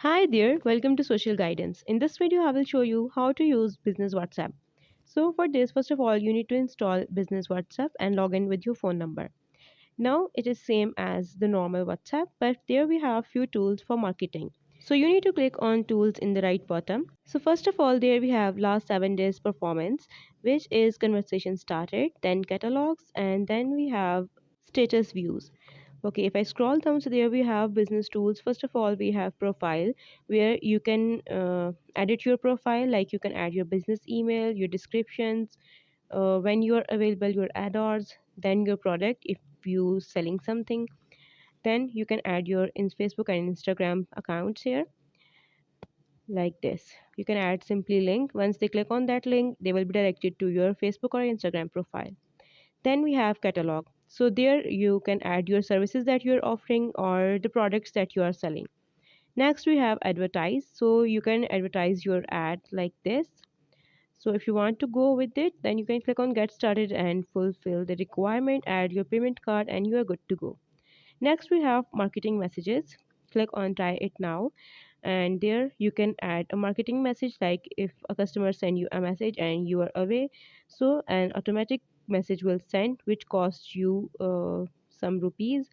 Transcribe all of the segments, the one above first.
Hi there, welcome to Social Guidance. In this video, I will show you how to use Business WhatsApp. So for this, first of all, you need to install Business WhatsApp and log in with your phone number. Now it is same as the normal WhatsApp, but there we have few tools for marketing. So you need to click on tools in the right bottom. So first of all, there we have last 7 days performance, which is conversation started, then catalogs, and then we have status views. Okay, if I scroll down, so there we have business tools. First of all, we have profile where you can edit your profile, like you can add your business email, your descriptions, when you are available, your add-ons, then your product if you selling something. Then you can add your in Facebook and Instagram accounts here like this. You can add simply link. Once they click on that link, they will be directed to your Facebook or Instagram profile. Then we have catalog. So there you can add your services that you're offering or the products that you are selling. Next we have advertise. So you can advertise your ad like this. So if you want to go with it, then you can click on get started and fulfill the requirement, add your payment card and you are good to go. Next we have marketing messages. Click on try it now, and there you can add a marketing message like if a customer send you a message and you are away, so an automatic message will send which costs you some rupees.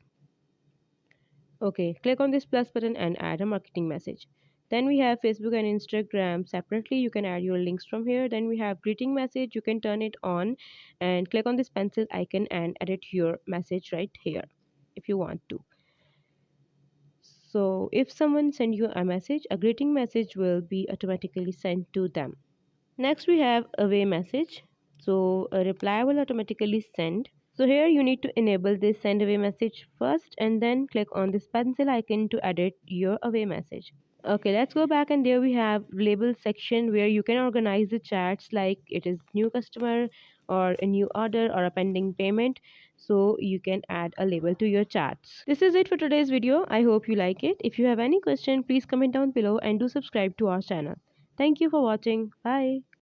Okay, click on this plus button and add a marketing message. Then we have Facebook and Instagram separately. You can add your links from here. Then we have greeting message. You can turn it on and click on this pencil icon and edit your message right here if you want to. So if someone send you a message, a greeting message will be automatically sent to them. Next we have away message. So a reply will automatically send. So here you need to enable this send away message first and then click on this pencil icon to edit your away message. Okay, let's go back, and there we have label section where you can organize the chats like it is new customer or a new order or a pending payment. So you can add a label to your chats. This is it for today's video. I hope you like it. If you have any question, please comment down below and do subscribe to our channel. Thank you for watching. Bye.